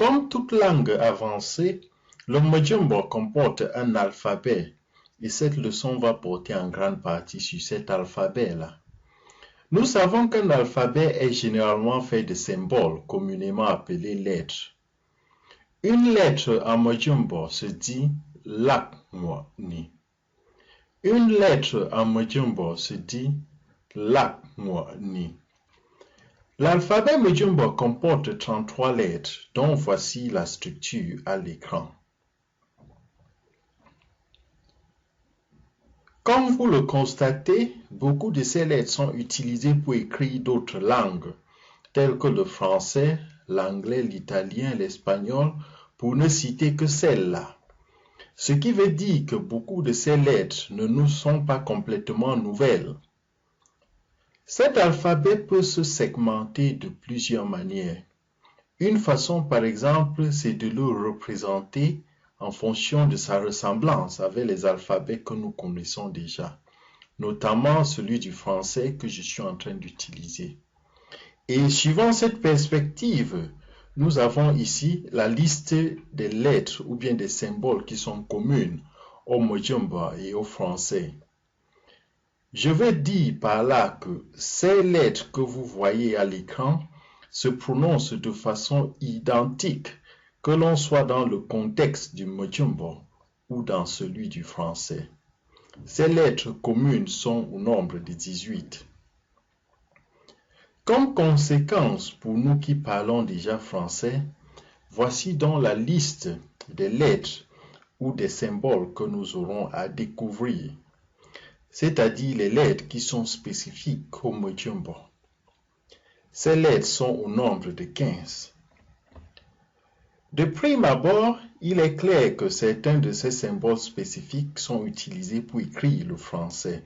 Comme toute langue avancée, le Mojumbo comporte un alphabet et cette leçon va porter en grande partie sur cet alphabet-là. Nous savons qu'un alphabet est généralement fait de symboles communément appelés lettres. Une lettre en Mojumbo se dit Lakmwani. Une lettre en Mojumbo se dit Lakmwani. L'alphabet Mojumbo comporte 33 lettres, dont voici la structure à l'écran. Comme vous le constatez, beaucoup de ces lettres sont utilisées pour écrire d'autres langues, telles que le français, l'anglais, l'italien, l'espagnol, pour ne citer que celles-là. Ce qui veut dire que beaucoup de ces lettres ne nous sont pas complètement nouvelles. Cet alphabet peut se segmenter de plusieurs manières. Une façon, par exemple, c'est de le représenter en fonction de sa ressemblance avec les alphabets que nous connaissons déjà, notamment celui du français que je suis en train d'utiliser. Et suivant cette perspective, nous avons ici la liste des lettres ou bien des symboles qui sont communes au Mojumbo et au français. Je veux dire par là que ces lettres que vous voyez à l'écran se prononcent de façon identique, que l'on soit dans le contexte du Mojumbo ou dans celui du français. Ces lettres communes sont au nombre de 18. Comme conséquence, pour nous qui parlons déjà français, voici donc la liste des lettres ou des symboles que nous aurons à découvrir, c'est-à-dire les lettres qui sont spécifiques au Mojumbo. Ces lettres sont au nombre de 15. De prime abord, il est clair que certains de ces symboles spécifiques sont utilisés pour écrire le français.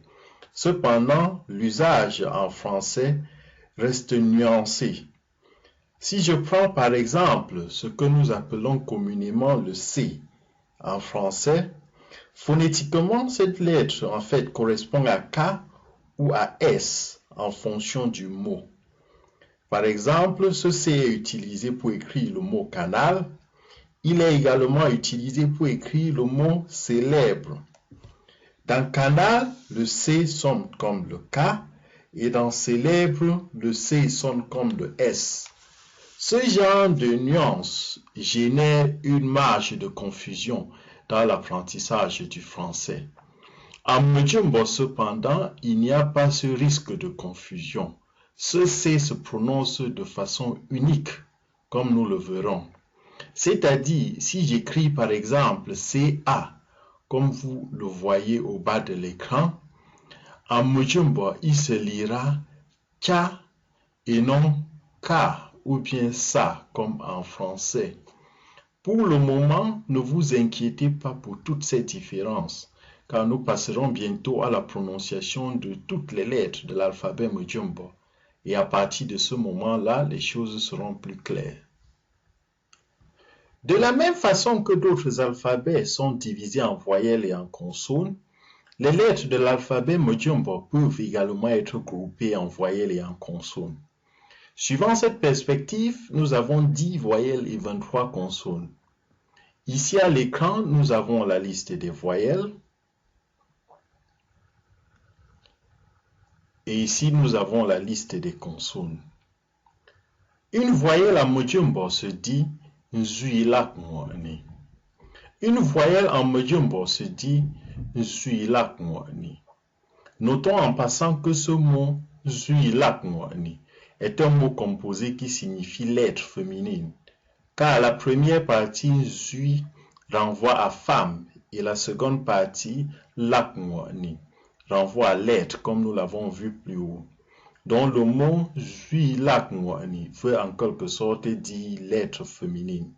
Cependant, l'usage en français reste nuancé. Si je prends par exemple ce que nous appelons communément le C en français, phonétiquement, cette lettre en fait correspond à K ou à S en fonction du mot. Par exemple, ce C est utilisé pour écrire le mot canal. Il est également utilisé pour écrire le mot célèbre. Dans canal, le C sonne comme le K et dans célèbre, le C sonne comme le S. Ce genre de nuance génère une marge de confusion dans l'apprentissage du français. En Mojumbo, cependant, il n'y a pas ce risque de confusion. Ce C se prononce de façon unique, comme nous le verrons. C'est-à-dire, si j'écris par exemple CA, comme vous le voyez au bas de l'écran, en Mojumbo, il se lira Ka et non Ka ou bien Sa comme en français. Pour le moment, ne vous inquiétez pas pour toutes ces différences, car nous passerons bientôt à la prononciation de toutes les lettres de l'alphabet Mojumbo. Et à partir de ce moment-là, les choses seront plus claires. De la même façon que d'autres alphabets sont divisés en voyelles et en consonnes, les lettres de l'alphabet Mojumbo peuvent également être groupées en voyelles et en consonnes. Suivant cette perspective, nous avons 10 voyelles et 23 consonnes. Ici à l'écran, nous avons la liste des voyelles. Et ici, nous avons la liste des consonnes. Une voyelle en Mojumbo se dit Nzuilakmwani. Une voyelle en Mojumbo se dit Nzuilakmwani. Notons en passant que ce mot Nzuilakmwani est un mot composé qui signifie lettre féminine, car la première partie Nzui renvoie à femme et la seconde partie Lakmwani renvoie à lettre, comme nous l'avons vu plus haut. Donc le mot Nzuilakmwani veut en quelque sorte dire lettre féminine.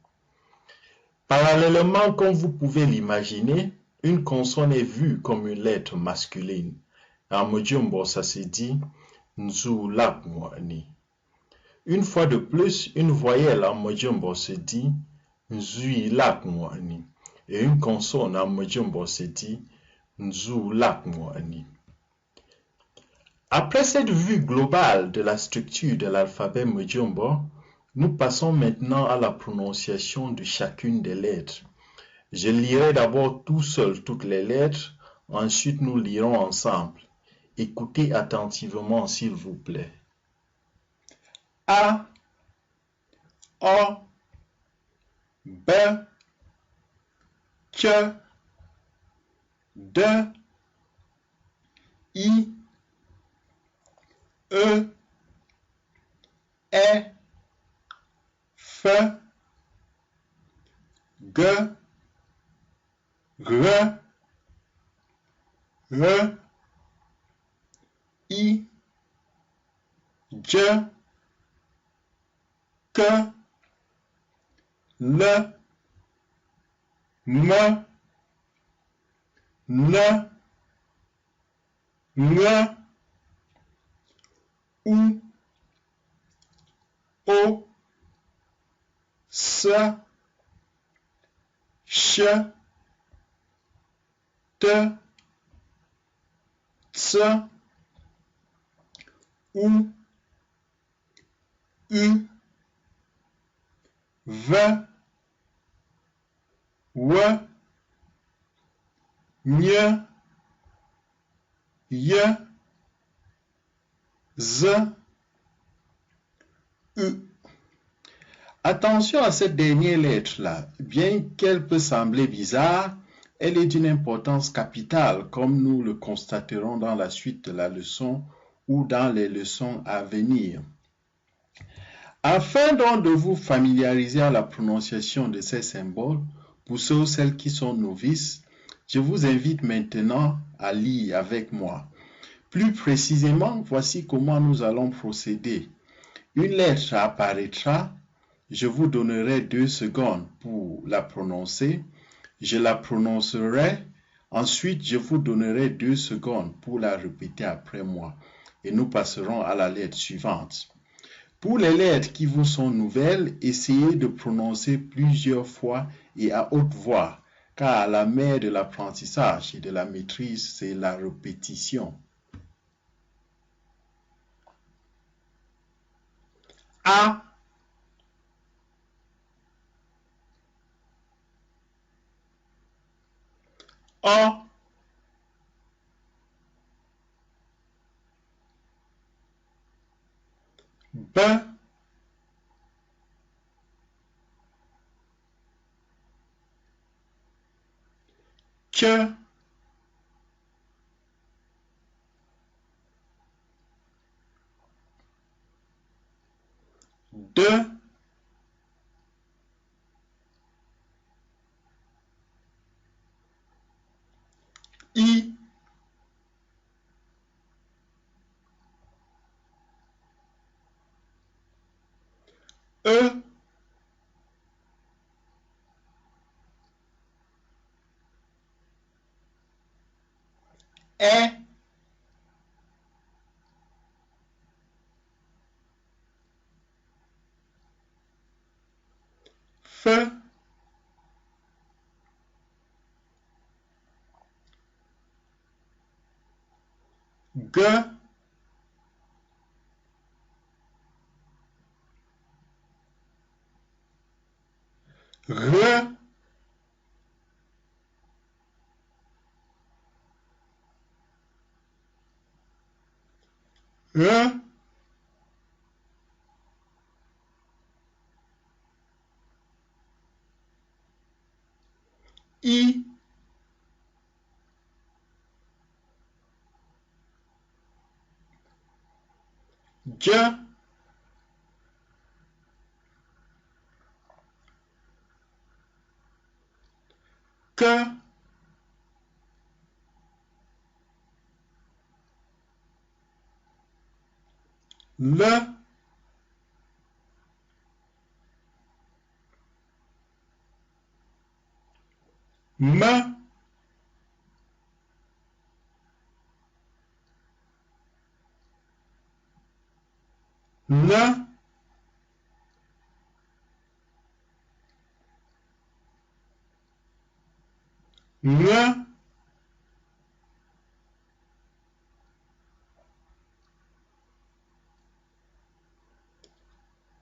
Parallèlement, comme vous pouvez l'imaginer, une consonne est vue comme une lettre masculine. En Mojumbo, ça se dit Nzulakmwani. Une fois de plus, une voyelle en Mojumbo se dit Nzuilakmwani. Et une consonne en Mojumbo se dit Nzulakmwani. Après cette vue globale de la structure de l'alphabet Mojumbo, Nous passons maintenant à la prononciation de chacune des lettres. Je lirai d'abord tout seul toutes les lettres, ensuite nous lirons ensemble. Écoutez attentivement s'il vous plaît. A, O, B, Q, D, I, E, E, F, G, R, R, I, J, K, L, M, N, N, U, O, S, Ch, T, Ts, U, U, V, W, Ny, Y, Z, U. Attention à cette dernière lettre-là. Bien qu'elle peut sembler bizarre, elle est d'une importance capitale, comme nous le constaterons dans la suite de la leçon ou dans les leçons à venir. Afin donc de vous familiariser à la prononciation de ces symboles, pour ceux ou celles qui sont novices, je vous invite maintenant à lire avec moi. Plus précisément, voici comment nous allons procéder. Une lettre apparaîtra, je vous donnerai 2 secondes pour la prononcer, je la prononcerai, ensuite je vous donnerai 2 secondes pour la répéter après moi et nous passerons à la lettre suivante. Pour les lettres qui vous sont nouvelles, essayez de prononcer plusieurs fois et à haute voix, car la mère de l'apprentissage et de la maîtrise, c'est la répétition. A, O, B, Q, D, I, E, E, F, G, R, R, I, J, K, L, M, N, N,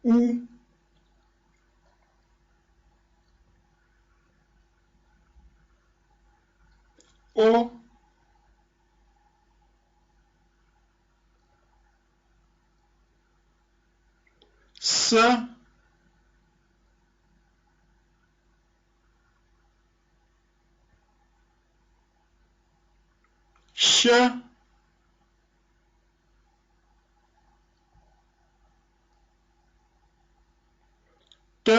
U, O, S, Ch, T,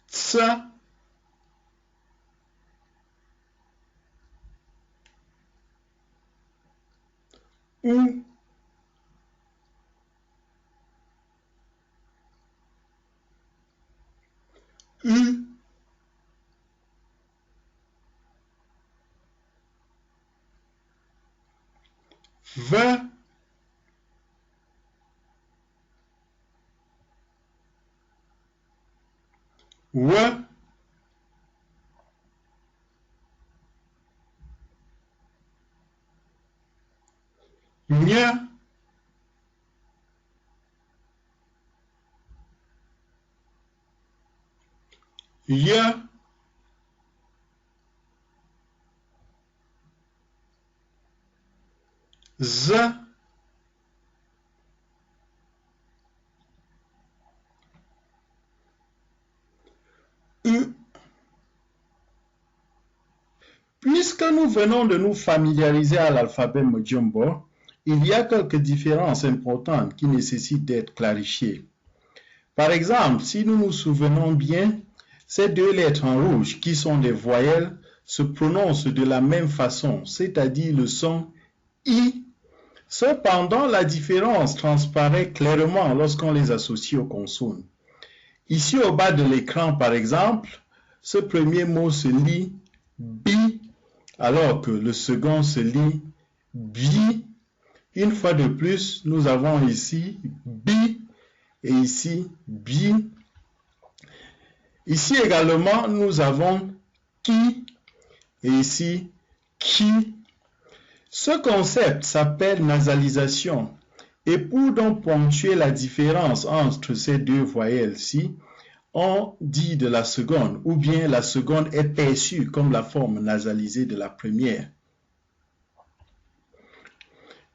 Ts, U, U, V, W, Ñ, Y, Z, U. Puisque nous venons de nous familiariser à l'alphabet Mojumbo, il y a quelques différences importantes qui nécessitent d'être clarifiées. Par exemple, si nous nous souvenons bien, ces deux lettres en rouge qui sont des voyelles se prononcent de la même façon, c'est-à-dire le son I. Cependant, la différence transparaît clairement lorsqu'on les associe aux consonnes. Ici au bas de l'écran, par exemple, ce premier mot se lit bi, alors que le second se lit bi. Une fois de plus, nous avons ici bi et ici bi. Ici également, nous avons ki et ici ki. Ce concept s'appelle nasalisation. Et pour donc ponctuer la différence entre ces deux voyelles-ci, on dit de la seconde, ou bien la seconde est perçue comme la forme nasalisée de la première.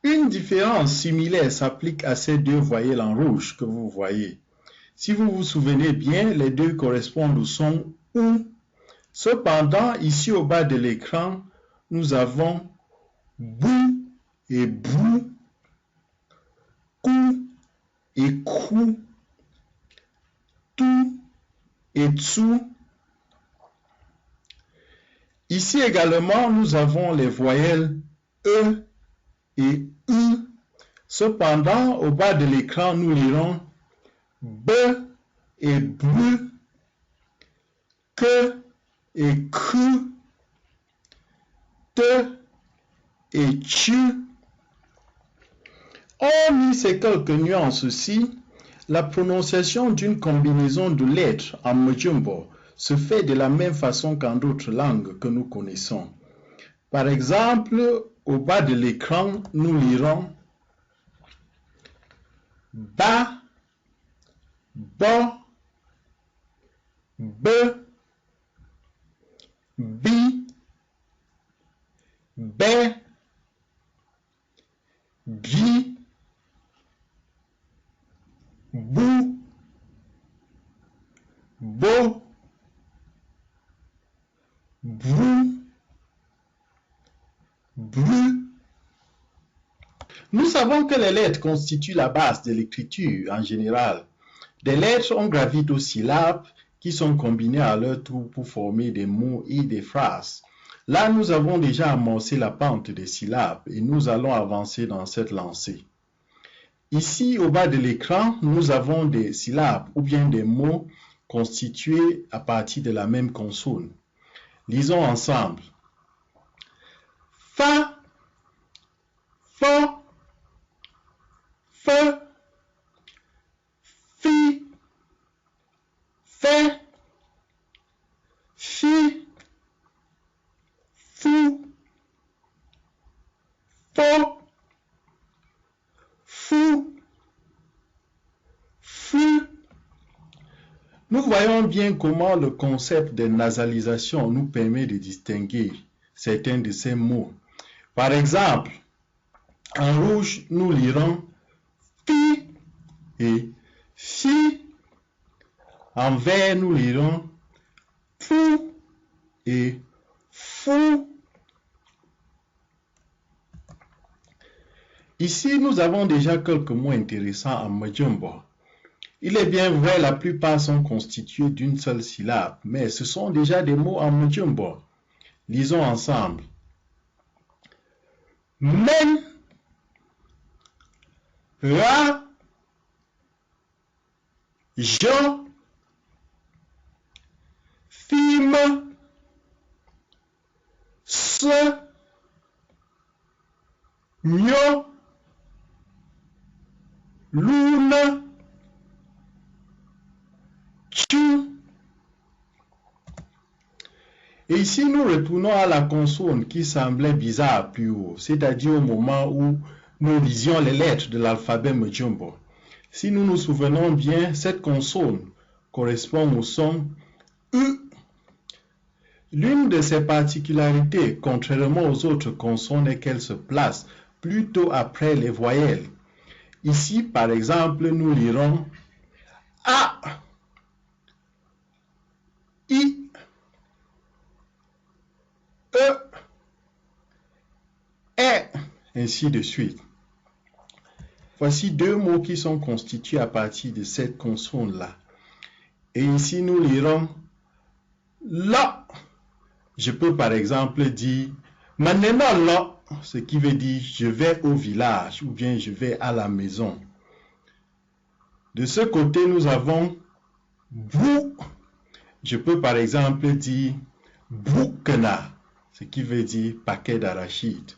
Une différence similaire s'applique à ces deux voyelles en rouge que vous voyez. Si vous vous souvenez bien, les deux correspondent au son OU. Cependant, ici au bas de l'écran, nous avons BOU et BOU, KOU et KROU, TOU et TSOU. Ici également, nous avons les voyelles E et U. Cependant, au bas de l'écran, nous lirons B et BRU, que et cru, te et tu. Hormis ces quelques nuances-ci, la prononciation d'une combinaison de lettres en Mojumbo se fait de la même façon qu'en d'autres langues que nous connaissons. Par exemple, au bas de l'écran, nous lirons ba, bo, be, bi, be, bi, bou, bo, brou, bru. Nous savons que les lettres constituent la base de l'écriture en général. Des lettres, on gravite aux syllabes qui sont combinées à leur tour pour former des mots et des phrases. Là, nous avons déjà amorcé la pente des syllabes et nous allons avancer dans cette lancée. Ici, au bas de l'écran, nous avons des syllabes ou bien des mots constitués à partir de la même consonne. Lisons ensemble. Fa, fo, fe, fi, fe, fi, fou, fo, fou, fu. Nous Nous voyons bien comment le concept de nasalisation nous permet de distinguer certains de ces mots. Par exemple, en rouge, nous lirons fi et fi. En vert, nous lirons fou et fou. Ici, nous avons déjà quelques mots intéressants en Mujumbo. Il est bien vrai, la plupart sont constitués d'une seule syllabe, mais ce sont déjà des mots en Mujumbo. Lisons ensemble. Men, ra, jo, film, se, nyo, lune, tu. Et ici, nous retournons à la consonne qui semblait bizarre plus haut, c'est-à-dire au moment où nous lisions les lettres de l'alphabet Mujumbo. Si nous nous souvenons bien, cette consonne correspond au son U. L'une de ses particularités, contrairement aux autres consonnes, est qu'elle se place plutôt après les voyelles. Ici, par exemple, nous lirons A, I, E, E, ainsi de suite. Voici deux mots qui sont constitués à partir de cette consonne-là. Et ici, nous lirons la. Je peux par exemple dire maintenant là, ce qui veut dire je vais au village ou bien je vais à la maison. De ce côté, nous avons bou. Je peux par exemple dire boukna, ce qui veut dire paquet d'arachides.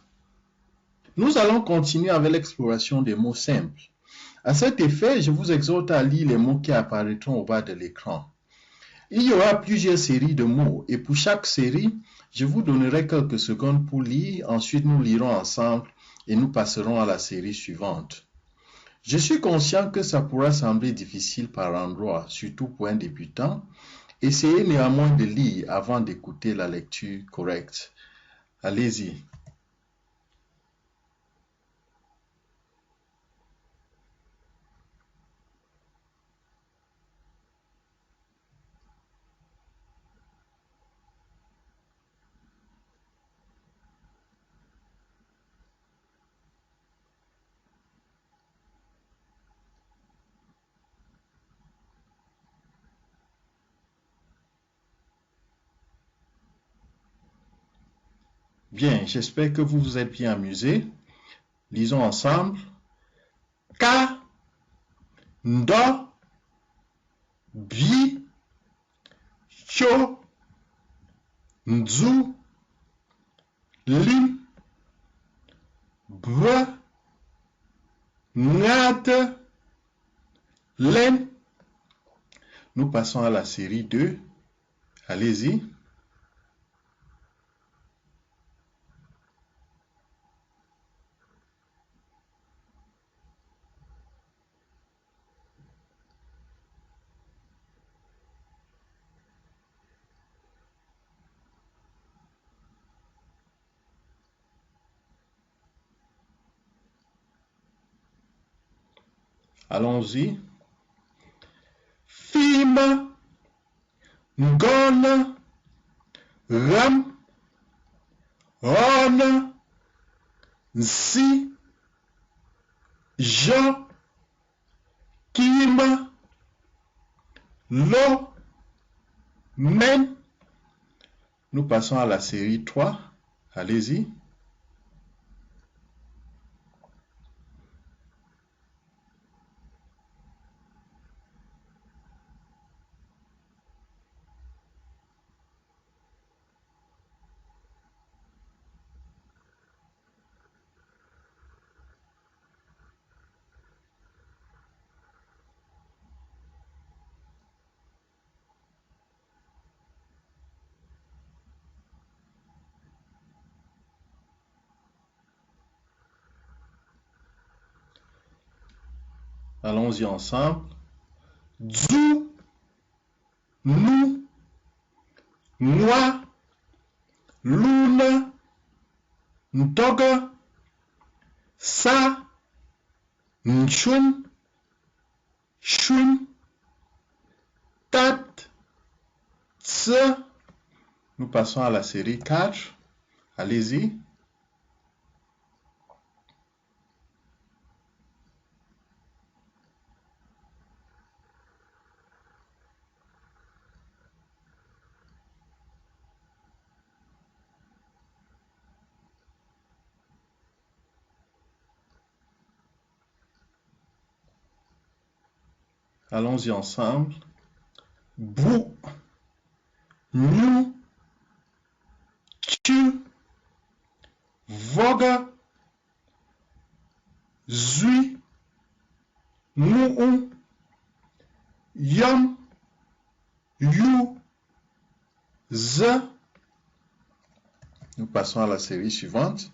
Nous allons continuer avec l'exploration des mots simples. À cet effet, je vous exhorte à lire les mots qui apparaîtront au bas de l'écran. Il y aura plusieurs séries de mots et pour chaque série, je vous donnerai quelques secondes pour lire. Ensuite, nous lirons ensemble et nous passerons à la série suivante. Je suis conscient que ça pourra sembler difficile par endroits, surtout pour un débutant. Essayez néanmoins de lire avant d'écouter la lecture correcte. Allez-y. Bien, j'espère que vous vous êtes bien amusés. Lisons ensemble. Ka, ndo, bi, cho, nzu, lim, bre, ngat, len. Nous passons à la série 2. Allez-y. Allons-y. Film, ngon, ram, on, nsi, jo, kim, lo, men. Nous passons à la série 3. Allez-y. Allons-y ensemble. Dzu, nous, moi, luna, ntoga, sa, nchun, chun, tat, tse. Nous passons à la série 4. Allez-y. Allons-y ensemble. Bou, nous, tu, voga, zui, nous, yam, you, ze. Nous passons à la série suivante.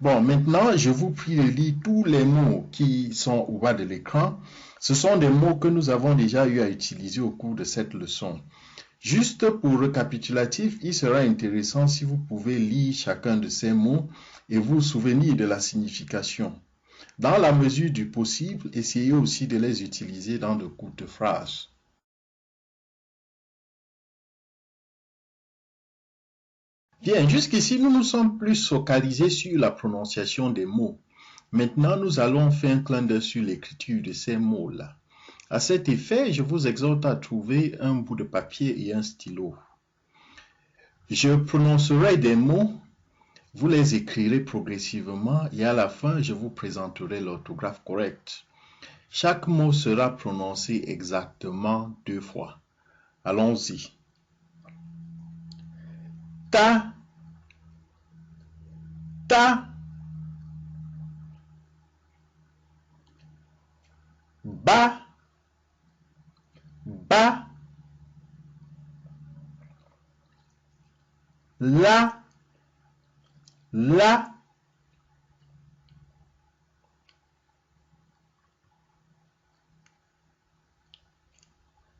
Bon, maintenant, je vous prie de lire tous les mots qui sont au bas de l'écran. Ce sont des mots que nous avons déjà eu à utiliser au cours de cette leçon. Juste pour récapitulatif, il sera intéressant si vous pouvez lire chacun de ces mots et vous souvenir de la signification. Dans la mesure du possible, essayez aussi de les utiliser dans de courtes phrases. Bien, jusqu'ici, nous nous sommes plus focalisés sur la prononciation des mots. Maintenant, nous allons faire un clin d'œil sur l'écriture de ces mots-là. À cet effet, je vous exhorte à trouver un bout de papier et un stylo. Je prononcerai des mots, vous les écrirez progressivement et à la fin, je vous présenterai l'orthographe correcte. Chaque mot sera prononcé exactement 2 fois. Allons-y. Ta, ta, ba, ba, la,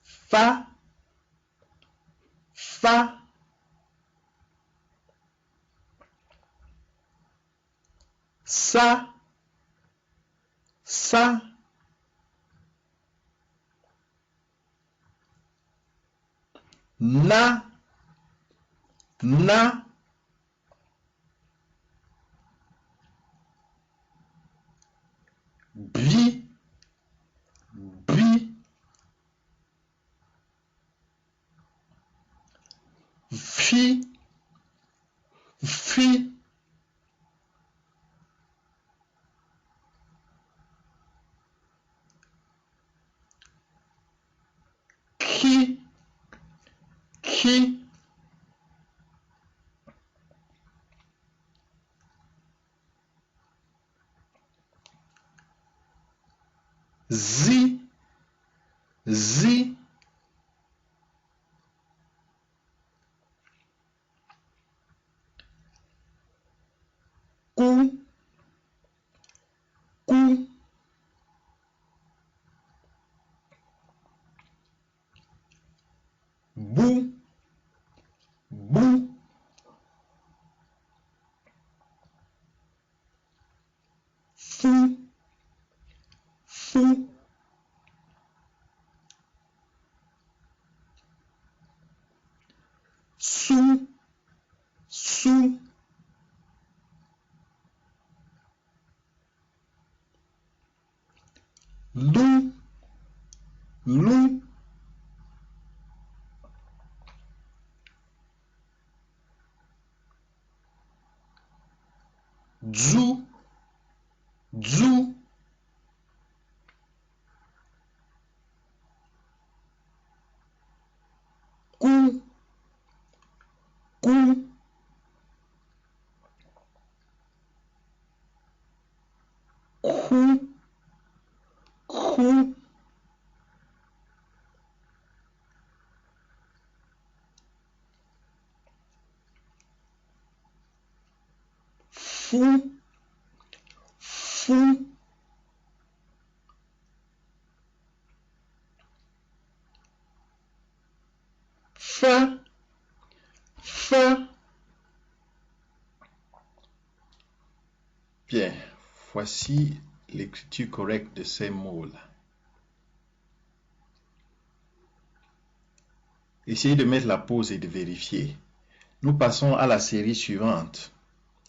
fa, fa, sa, na, bi, fi, ki, zi, ku, bu, fu, su, lu, dzu, ku, khu, fu, Bien, voici l'écriture correcte de ces mots-là. Essayez de mettre la pause et de vérifier. Nous passons à la série suivante.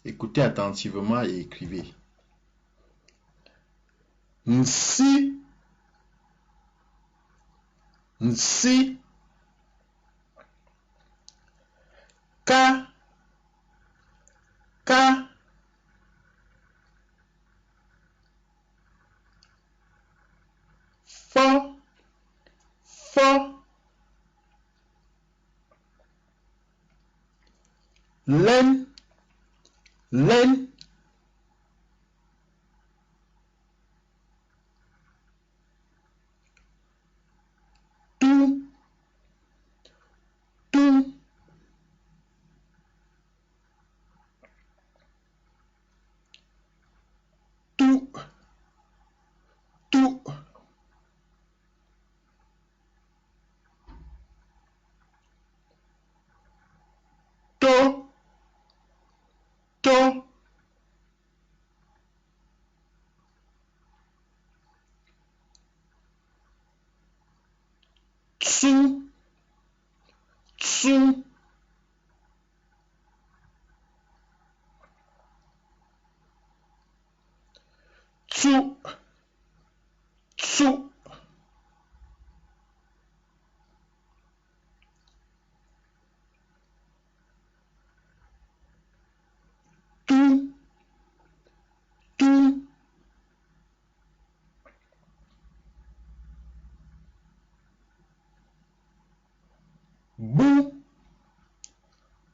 Écoutez attentivement et écrivez. Nsi, nsi, ka, ka, fo, fo, len, len, tou, tou, tou, tou, to, to, tsu, tsu, tsu, tsu, tou, tou, bou,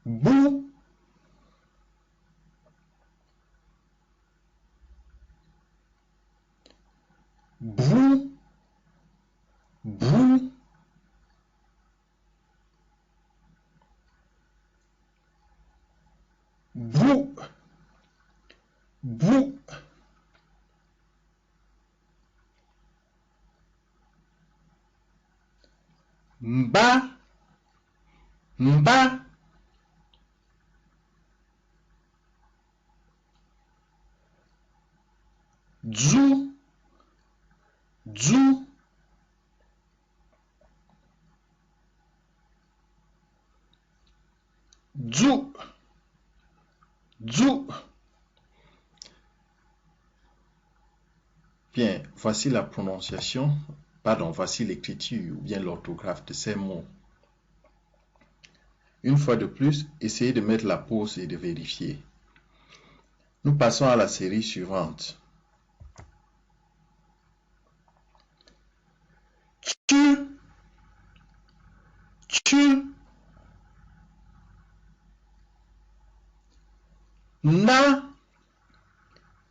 bou, brou, brou, brou, brou, mba, mba, dzou, dzou, dzou, dzou. Bien, voici la prononciation, pardon, voici l'écriture ou bien l'orthographe de ces mots. Une fois de plus, essayez de mettre la pause et de vérifier. Nous passons à la série suivante. Tu, tu, na,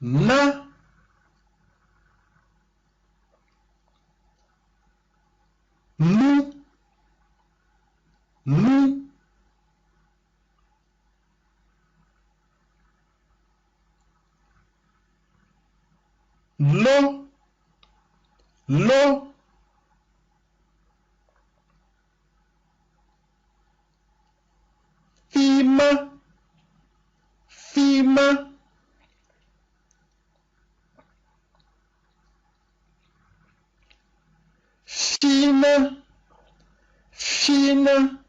na, nous, nous, lo, lo, fima, fima, fina, fina,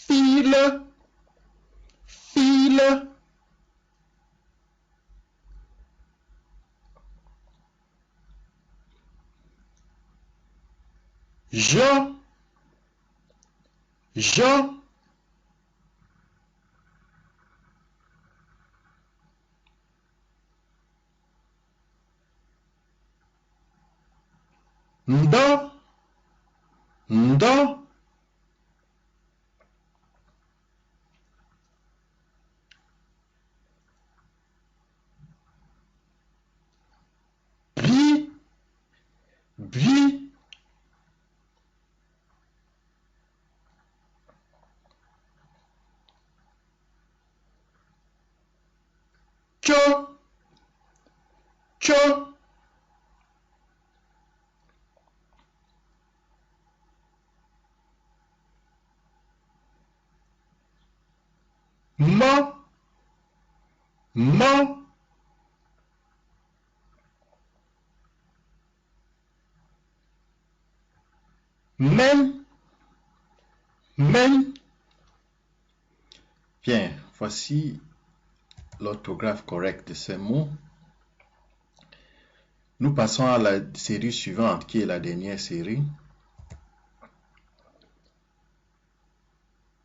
file, file, je, je, ndo, ndo, bi, bi, cho, cho, ma, ma, men, men. Bien, voici l'orthographe correcte de ces mots. Nous passons à la série suivante, qui est la dernière série.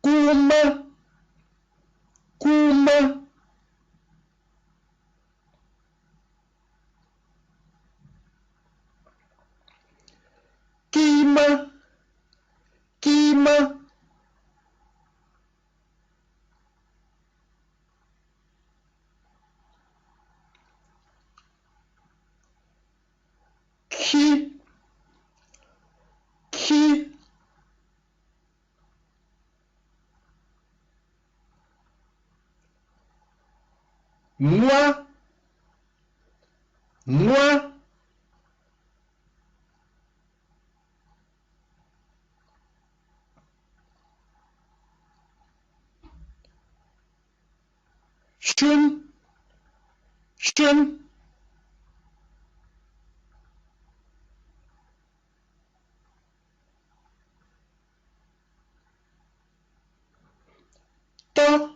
Kuma, kuma. Kima, kima. Ki, ki. Moi, moi. Chun, chun. Ta,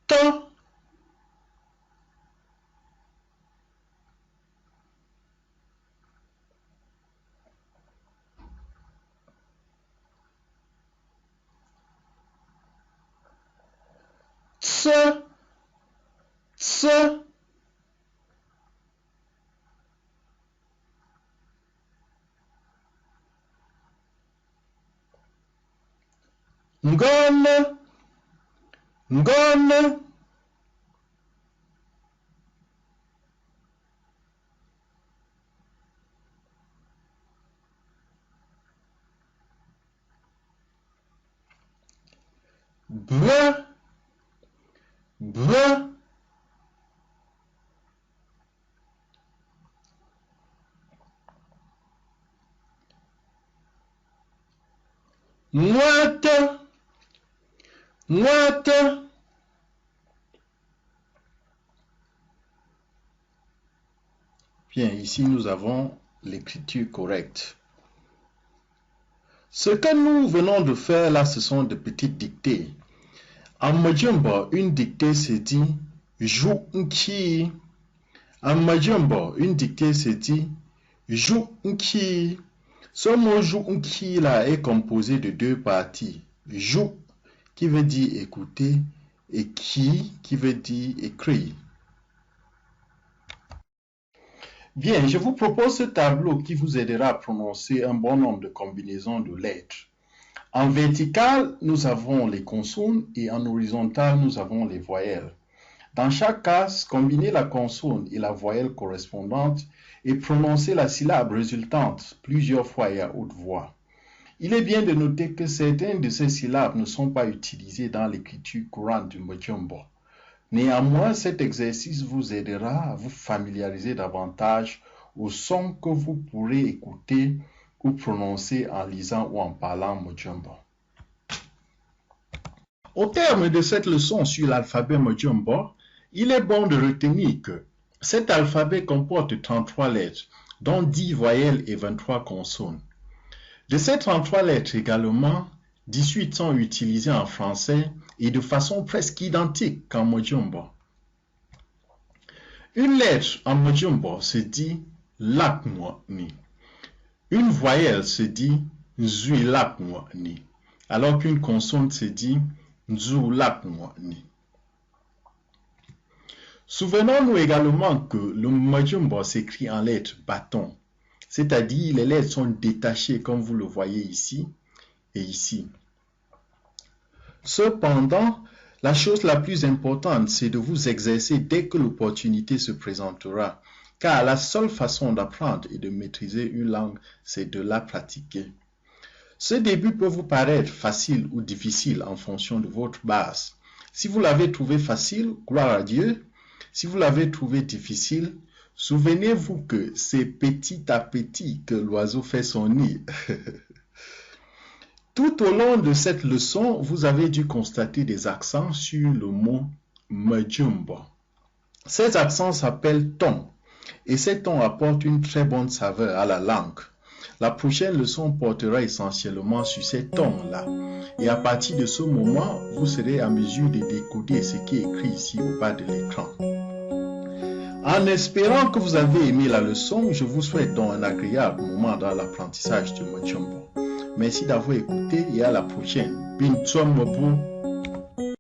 ta. Tse, tse. Ngone, ngone. Bre, bre. Moite, moite. Bien, ici nous avons l'écriture correcte. Ce que nous venons de faire là, ce sont de petites dictées. En Majumba, une dictée se dit Jou-nki. En Majumba, une dictée se dit Jou-nki. Ce mot Jou-nki là est composé de deux parties. Jou qui veut dire écouter et qui veut dire écrire. Bien, je vous propose ce tableau qui vous aidera à prononcer un bon nombre de combinaisons de lettres. En vertical, nous avons les consonnes et en horizontal, nous avons les voyelles. Dans chaque cas, combinez la consonne et la voyelle correspondante et prononcez la syllabe résultante plusieurs fois et à haute voix. Il est bien de noter que certaines de ces syllabes ne sont pas utilisées dans l'écriture courante du Majumba. Néanmoins, cet exercice vous aidera à vous familiariser davantage aux sons que vous pourrez écouter ou prononcer en lisant ou en parlant Majumba. Au terme de cette leçon sur l'alphabet Majumba, il est bon de retenir que cet alphabet comporte 33 lettres, dont 10 voyelles et 23 consonnes. De ces 33 lettres également, 18 sont utilisées en français et de façon presque identique qu'en Majumba. Une lettre en Majumba se dit Lakmwani. Une voyelle se dit Nzuilakmwani, alors qu'une consonne se dit Nzulakmwani. Souvenons-nous également que le Majumba s'écrit en lettres bâton, c'est-à-dire les lettres sont détachées comme vous le voyez ici et ici. Cependant, la chose la plus importante, c'est de vous exercer dès que l'opportunité se présentera, car la seule façon d'apprendre et de maîtriser une langue, c'est de la pratiquer. Ce début peut vous paraître facile ou difficile en fonction de votre base. Si vous l'avez trouvé facile, gloire à Dieu. Si vous l'avez trouvé difficile, souvenez-vous que c'est petit à petit que l'oiseau fait son nid. Tout au long de cette leçon, vous avez dû constater des accents sur le mot Mjumbo. Ces accents s'appellent tons et ces tons apportent une très bonne saveur à la langue. La prochaine leçon portera essentiellement sur ces tons-là. Et à partir de ce moment, vous serez en mesure de décoder ce qui est écrit ici au bas de l'écran. En espérant que vous avez aimé la leçon, je vous souhaite donc un agréable moment dans l'apprentissage du Mjumbo. Merci d'avoir écouté et à la prochaine. Bintsombo.